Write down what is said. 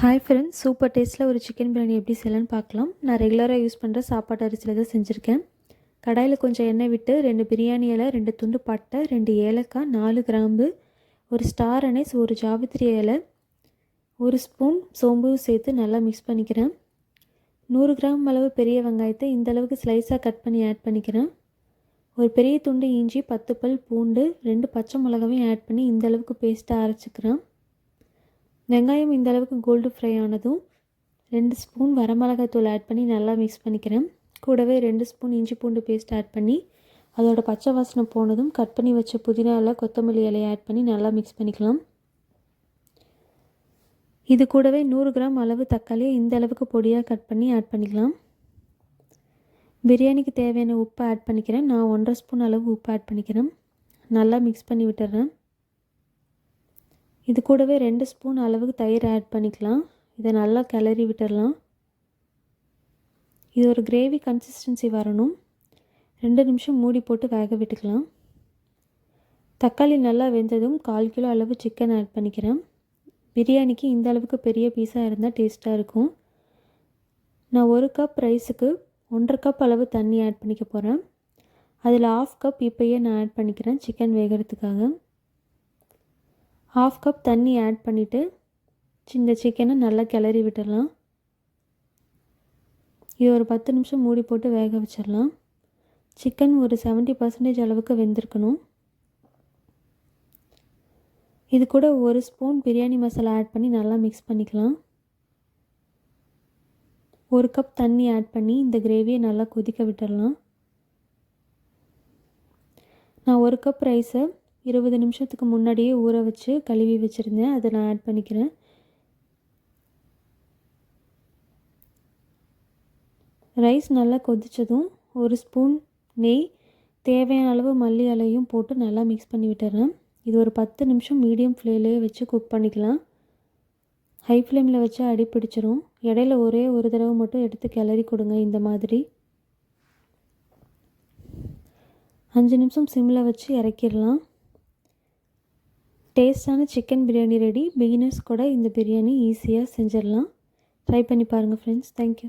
Hi friends, super டேஸ்ட்டில் ஒரு chicken biryani எப்படி செய்யலான்னு பார்க்கலாம். நான் ரெகுலராக யூஸ் பண்ணுற சாப்பாட்டு அரிசியில் தான் செஞ்சுருக்கேன். கடாயில் கொஞ்சம் எண்ணெய் விட்டு 2 பிரியாணி இலை, 2 துண்டு பட்டை, 2 ஏலக்காய், 4 கிராம்பு, ஒரு ஸ்டார் அனைஸ், ஒரு ஜாவித்திரி இலை, 1 ஸ்பூன் சோம்பு சேர்த்து நல்லா மிக்ஸ் பண்ணிக்கிறேன். 100 கிராம் அளவு பெரிய வெங்காயத்தை இந்த அளவுக்கு ஸ்லைஸாக கட் பண்ணி ஆட் பண்ணிக்கிறேன். ஒரு பெரிய துண்டு இஞ்சி, 10 பல் பூண்டு, 2 பச்சை மிளகாவையும் ஆட் பண்ணி இந்த அளவுக்கு பேஸ்ட்டாக அரைச்சிக்கிறேன். வெங்காயம் இந்த அளவுக்கு கோல்டு ஃப்ரை ஆனதும் 2 ஸ்பூன் வரமிளகாய்த்தூள் ஆட் பண்ணி நல்லா மிக்ஸ் பண்ணிக்கிறேன். கூடவே 2 ஸ்பூன் இஞ்சி பூண்டு பேஸ்ட் ஆட் பண்ணி அதோட பச்சை வாசனை போனதும் கட் பண்ணி வச்ச புதினா இலை, கொத்தமல்லி இலையை ஆட் பண்ணி நல்லா மிக்ஸ் பண்ணிக்கலாம். இது கூடவே 100 கிராம் அளவு தக்காளியை இந்த அளவுக்கு பொடியாக கட் பண்ணி ஆட் பண்ணிக்கலாம். பிரியாணிக்கு தேவையான உப்பு ஆட் பண்ணிக்கிறேன். நான் 1.5 ஸ்பூன் அளவு உப்பு ஆட் பண்ணிக்கிறேன். நல்லா மிக்ஸ் பண்ணி விட்டுறேன். இது கூடவே 2 ஸ்பூன் அளவுக்கு தயிர் ஆட் பண்ணிக்கலாம். இதை நல்லா கிளறி விட்டுடலாம். இது ஒரு கிரேவி கன்சிஸ்டன்சி வரணும். 2 நிமிஷம் மூடி போட்டு வேக விட்டுக்கலாம். தக்காளி நல்லா வெந்ததும் 1/4 கிலோ அளவு சிக்கன் ஆட் பண்ணிக்கிறேன். பிரியாணிக்கு இந்த அளவுக்கு பெரிய பீஸாக இருந்தால் டேஸ்ட்டாக இருக்கும். நான் 1 கப் ரைஸுக்கு 1.5 கப் அளவு தண்ணி ஆட் பண்ணிக்க போகிறேன். அதில் 1/2 கப் இப்போயே நான் ஆட் பண்ணிக்கிறேன் சிக்கன் வேகிறதுக்காக. 1/2 கப் தண்ணி ஆட் பண்ணிவிட்டு இந்த சிக்கனை நல்லா கிளறி விட்டுடலாம். இது ஒரு 10 நிமிஷம் மூடி போட்டு வேக வச்சிடலாம். சிக்கன் ஒரு 70% அளவுக்கு வெந்திருக்கணும். இது கூட 1 ஸ்பூன் பிரியாணி மசாலா ஆட் பண்ணி நல்லா மிக்ஸ் பண்ணிக்கலாம். 1 கப் தண்ணி ஆட் பண்ணி இந்த கிரேவியை நல்லா கொதிக்க விட்டுடலாம். நான் 1 கப் ரைஸை 20 நிமிஷத்துக்கு முன்னாடியே ஊற வச்சு கழுவி வச்சுருந்தேன். அதை நான் ஆட் பண்ணிக்கிறேன். ரைஸ் நல்லா கொதித்ததும் 1 ஸ்பூன் நெய், தேவையான அளவு மல்லி இலையும் போட்டு நல்லா மிக்ஸ் பண்ணி விட்டுறேன். இது ஒரு 10 நிமிஷம் மீடியம் ஃப்ளேம்லேயே வச்சு குக் பண்ணிக்கலாம். ஹை ஃப்ளேமில் வச்சு அடி பிடிச்சிரும். இடையில ஒரே ஒரு தடவை மட்டும் எடுத்து கிளறி கொடுங்க. இந்த மாதிரி 5 நிமிஷம் சிம்மில் வச்சு இறக்கிடலாம். டேஸ்டான சிக்கன் பிரியாணி ரெடி. பிகினர்ஸ் கூட இந்த பிரியாணி ஈஸியாக செஞ்சிடலாம். ட்ரை பண்ணி பாருங்கள் ஃப்ரெண்ட்ஸ். தேங்க்யூ.